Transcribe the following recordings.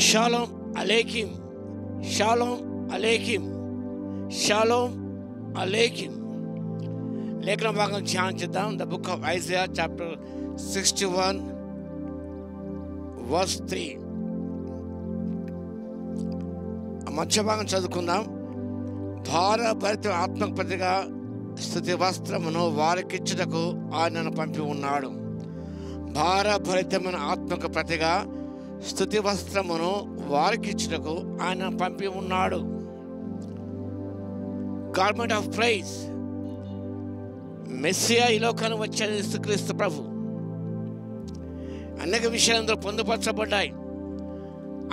Shalom అలేకిం, షాలోమ్ అలేకిం, షాలోమ్ అలేకిం. లేఖన భాగం ధ్యానించుదాం. The book of Isaiah chapter 61 verse 3. మధ్య భాగం చదువుకుందాం. భారభరిత ఆత్మకు ప్రతిగా స్తుతి వస్త్రమును వారికిచ్చుటకు ఆయనను పంపి ఉన్నాడు. భారభరితమైన ఆత్మకు ప్రతిగా స్తుతి వస్త్రమును వారికిచ్చుటకు ఆయన పంపి ఉన్నాడు. Garment of praise. మెస్సియా ఈ లోకానికి వచ్చే యేసుక్రీస్తు ప్రభు. అనేక విషయాలు అందులో పొందుపరచబడ్డాయి.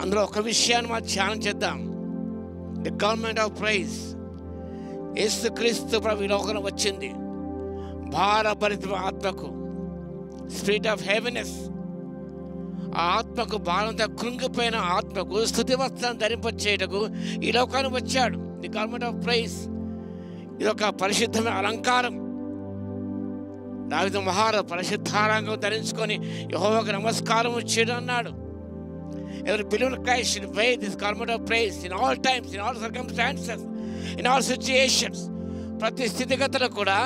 అందులో ఒక విషయాన్ని మనం ధ్యానం చేద్దాం. The garment of praise. యేసుక్రీస్తు ప్రభు ఈ లోకానికి వచ్చింది భారభరిత ఆత్మకు, స్పిరిట్ ఆఫ్ హెవీనెస్. ఆ ఆత్మకు, భారంతో కృంగిపోయిన ఆత్మకు స్తుతి వస్త్రాన్ని ధరింపచేయుటకు ఈ లోకానికి వచ్చాడు. The garment of praise. ఇది ఒక పరిశుద్ధమైన అలంకారం. దావీదు మహారాజు పరిశుద్ధారంగం ధరించుకొని యెహోవాకు నమస్కారం చేయడం అన్నాడు. ఎవరి believe in Christ should wear this garment of praise in all times, in all circumstances, in all situations. ప్రతి స్థితిగతులు కూడా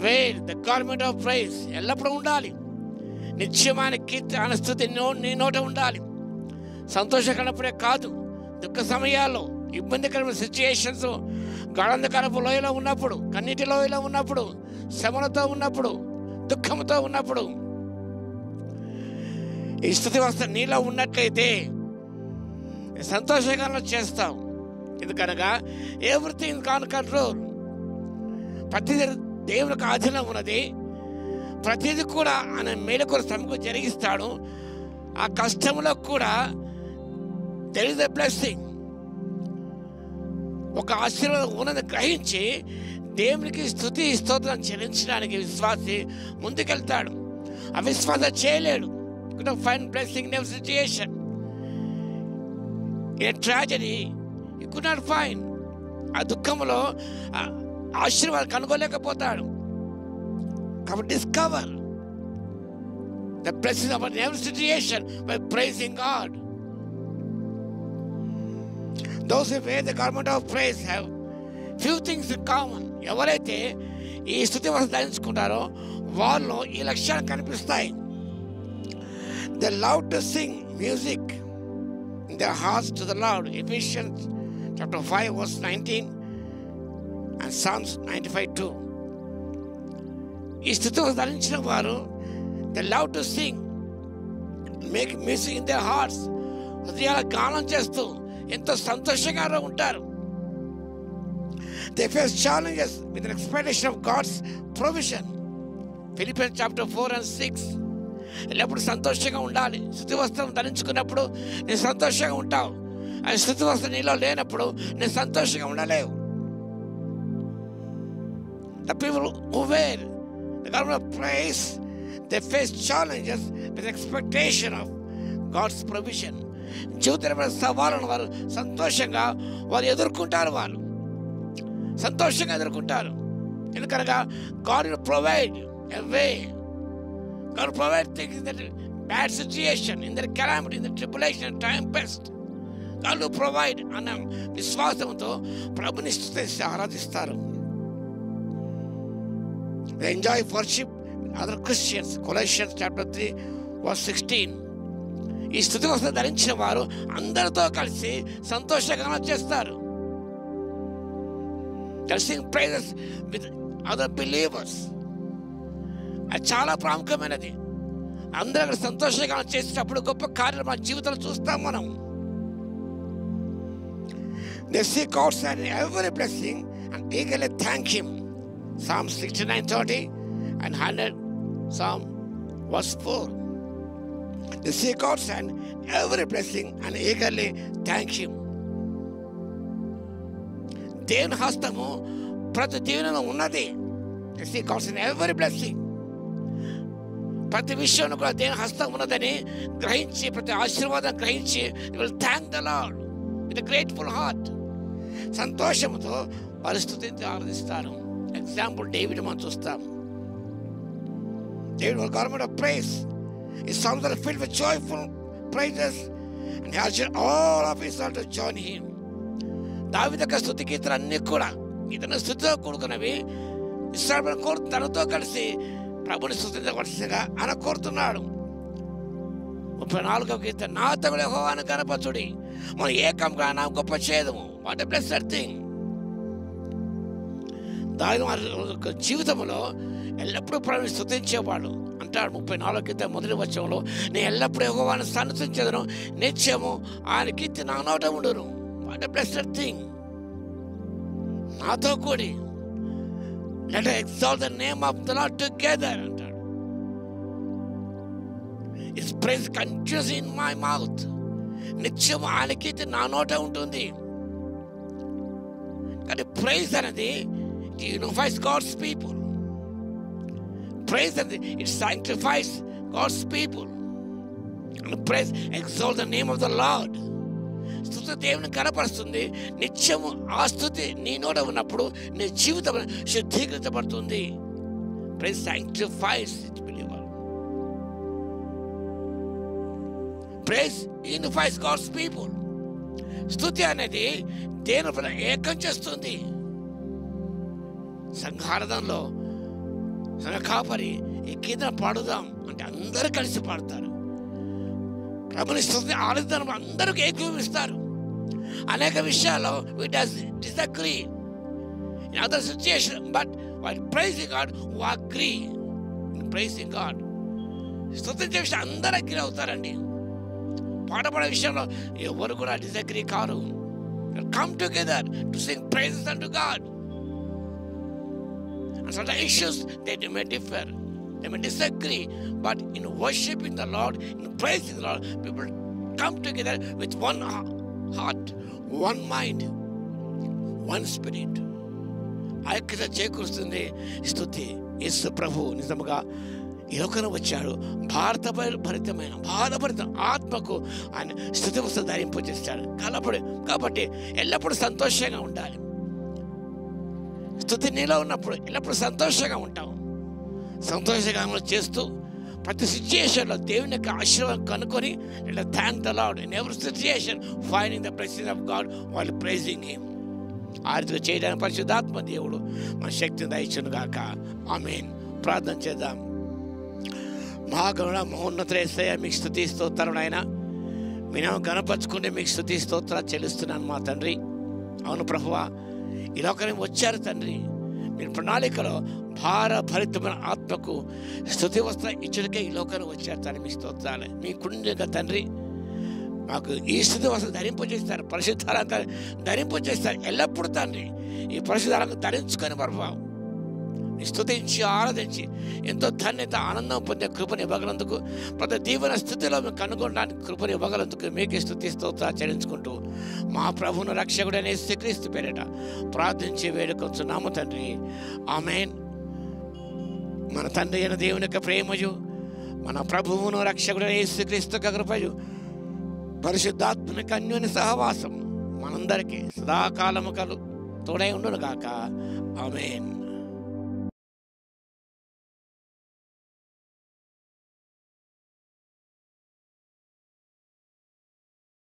wear the garment of praise. ఎల్లప్పుడూ ఉండాలి. నిత్యమైన కీర్తి అనే స్థుతి నీ నోట ఉండాలి. సంతోషకరప్పుడే కాదు, దుఃఖ సమయాల్లో, ఇబ్బందికరమైన సిచ్యుయేషన్స్, గాఢంధకారపు లోయలో ఉన్నప్పుడు, కన్నీటి లోయలో ఉన్నప్పుడు, శ్రమలతో ఉన్నప్పుడు, దుఃఖంతో ఉన్నప్పుడు ఈ స్తుతి వస్త్రం నీలో ఉన్నట్లయితే సంతోషంగా చేస్తావు. ఎందుకనగా ఎవ్రీథింగ్ ఆన్ కంట్రోల్. ప్రతిదీ దేవునికి ఆధీనం ఉన్నది. ప్రతిదీ కూడా ఆయన మేలుకొర శ్రమకు జరిగిస్తాడు. ఆ కష్టంలో కూడా there is a blessing. ఒక ఆశీర్వాదం ఉన్నది గ్రహించి దేవునికి స్తుతి స్తోత్రం చెల్లించడానికి విశ్వాసి ముందుకెళ్తాడు. అవిశ్వాసం చేయలేడు. could not find blessing in every situation. In a tragedy you could not find. ఆ దుఃఖంలో ఆశీర్వాదం కనుగోలేకపోతాడు. కాబట్టి discover the blessing of every situation by praising God. Those who wear the garment of praise have few things in common. ఎవరైతే ఈ స్తుతి వస్త్రం ధరించుకుంటారో వాళ్ళలో ఈ లక్షణాలు కనిపిస్తాయి. They love to sing music in their hearts to the Lord. Ephesians chapter 5 verse 19 and Psalms 95:2. ఈ స్తుతి వస్త్రం ధరించిన వారు they love to sing, make music in their hearts. హృదయాల గానం చేస్తూ ఎంతో సంతోషంగా ఉంటారు. They face challenges with an expectation of God's provision. Philippians chapter 4 and 6. ఎల్లప్పుడు సంతోషంగా ఉండాలి. స్తుతి వస్త్రం ధరించుకున్నప్పుడు నేను సంతోషంగా ఉంటావు. ఆ స్తుతి వస్త్రం నీలో లేనప్పుడు నేను సంతోషంగా ఉండలేవు. The people who wear the garment of praise, they face challenges with expectation of God's provision. జీవితంలో సవాళ్ళను వారు సంతోషంగా వారు ఎదుర్కొంటారు. వారు సంతోషంగా ఎదుర్కొంటారు. ఎందుకనగా God will provide a way. God will provide things in that bad situation, in that calamity, in the tribulation, time best. God will provide అన్న విశ్వాసంతో ప్రభుని స్తుతించి ఆరాధిస్తారు. They enjoy worship with other Christians. Colossians chapter 3 verse 16. ఈ స్తుతి వస్త్రం ధరించిన వారు అందరితో కలిసి సంతోషంగా చేస్తారు. They sing praises with other believers. అది చాలా ప్రాముఖ్యమైనది. అందరూ అక్కడ సంతోషంగా చేసేటప్పుడు గొప్ప కార్యాలు మన జీవితంలో చూస్తాం మనం. They seek outside every blessing and eagerly thank Him. Psalm 69:30 and 100 Psalm verse 4. They seek outside every blessing and eagerly thank Him. దేవుని హస్తము ప్రతి దీవెనలో ఉన్నది. They seek outside every blessing. ప్రతి విషయంలో కూడా దేవుని హస్తం ఉన్నదని గ్రహించి, ప్రతి ఆశీర్వాదం గ్రహించి you will thank the Lord with a grateful heart. సంతోషంతో వారి స్తుతించి ఆరాధిస్తారు. ఎగ్జాంపుల్ డేవిడ్ మనం చూస్తాం. David was garment of praise. His songs are filled with joyful praises And he urged all of Israel to join him. దావీదు యొక్క స్తుతి కీర్తనలు అన్నీ కూడా ఇతను స్తుతితో కూడుకున్నవి. ఇశ్రాయేలు కోరు తనతో కలిసి ప్రభుని స్తుతించవలసిందిగా ఆయన కోరుతున్నాడు. 34వ కీర్తన, నా తగులు యెహోవాను కనపరచుడి, మనం ఏకంగా నా గొప్ప చేదము. What a blessed thing. దావీదు జీవితంలో ఎల్లప్పుడూ ప్రభుని స్తుతించేవాడు. అంటాడు 34వ కీర్తన మొదటి వచనంలో, నేను ఎల్లప్పుడూ యెహోవాను స్తుతించెదను, నిత్యము ఆయన కీర్తి నా నోట ఉండును. What a blessed thing. నాతో కూడి let us exalt the name of the Lord together అంటాడు. His praise continues in my mouth. నిత్యము ఆయన కీర్తి నా నోట ఉంటుంది. కానీ ప్రైజ్ అనేది it unifies God's people. Praise అనేది it sanctifies God's people. And praise exalt the name of the Lord. స్తుతి దేవుని కనపరుస్తుంది. నిత్యము ఆ స్తుతి నీ నోట ఉన్నప్పుడు నీ జీవితం శుద్ధీకరించబడుతుంది. Praise sanctifies its believer. Praise unifies God's people. స్తుతి అనేది దేవుని ఏకం చేస్తుంది. సంఘారాధనలో సంఘ కాపరి ఈ కీర్తన పాడుదాం అంటే అందరూ కలిసి పాడతారు. ప్రభుని స్తుతి ఆరాధన అందరూ ఏకీభవిస్తారు. అనేక విషయాల్లో we disagree in other situations, but while praising God we agree in praising God. స్తుతించే విషయం అందరూ అగ్రి అవుతారండి. పాడపడే విషయంలో ఎవరు కూడా disagree car. Come together to sing praises unto God. And some issues they may differ, they may disagree, but in worshiping the Lord, in praising the Lord, people come together with one heart, one mind, one spirit. ఐక్యత చేకూరుస్తుంది స్తుతి. యేసు ప్రభు నిజముగా ఈ లోకంలో వచ్చాడు. భారభరిత ఆత్మకు ఆయన స్తుతి వస్త్రం ధరింపు చేస్తాడు. కాబట్టి ఎల్లప్పుడూ సంతోషంగా ఉండాలి. స్తుతి నీలో ఉన్నప్పుడు ఎల్లప్పుడూ సంతోషంగా ఉంటాం. సంతోషంగా చేస్తూ ప్రతి సిచ్యుయేషన్లో దేవుని యొక్క ఆశీర్వాదం కనుక్కొని thank the lord in every situation, finding the presence of God while pricing him. ఆ రీతిగా చేయడానికి పరిశుద్ధాత్మ దేవుడు మన శక్తిని దయచును గాక. ఆమేన్. ప్రార్థన చేద్దాం. మహాగణుడ మహోన్నత యేసయ్య, మీకు స్తుతి స్తోత్రం నాయన. మీ నామం గణపరచుకుంటే మీకు స్తుతి స్తోత్రాలు చెల్లిస్తున్నాను మా తండ్రి. అవును ప్రభువా, ఈ లోకానికి వచ్చారు తండ్రి. మీరు ప్రణాళికలో భారభరితమైన ఆత్మకు స్తుతి వస్త్రం ఇచ్చుడికే ఈ లోకానికి వచ్చారు తండ్రి. మీ స్తోత్రాలు మీ కుండగా తండ్రి. మాకు ఈ స్థితి వస్త్రం ధరింపజేస్తారు, పరిశుద్ధాలను ధరింపజేస్తారు. ఎల్లప్పుడూ తండ్రి ఈ పరిశుద్ధాలను ధరించుకొని ప్రభావం స్తుతించి ఆరాధించి ఎంతో ధన్యత ఆనందం పొందే కృపను ఇవ్వగలందుకు, ప్రతి దీవెన స్థితిలో మేము కనుగొనడానికి కృపను ఇవ్వగలందుకు మీకే స్తుతి స్తోత్రాలు చెల్లించుకుంటూ మా ప్రభువును రక్షకుడైన యేసుక్రీస్తు పేరిట ప్రార్థించి వేడుకొంచున్నాము తండ్రి. ఆమేన్. మన తండ్రి అయిన దేవుని యొక్క ప్రేమయు, మన ప్రభువును రక్షకుడైన యేసుక్రీస్తు యొక్క కృపయు, పరిశుద్ధాత్మక అన్యోన్య సహవాసం మనందరికీ సదాకాలము తోడై ఉండును గాక. ఆమేన్.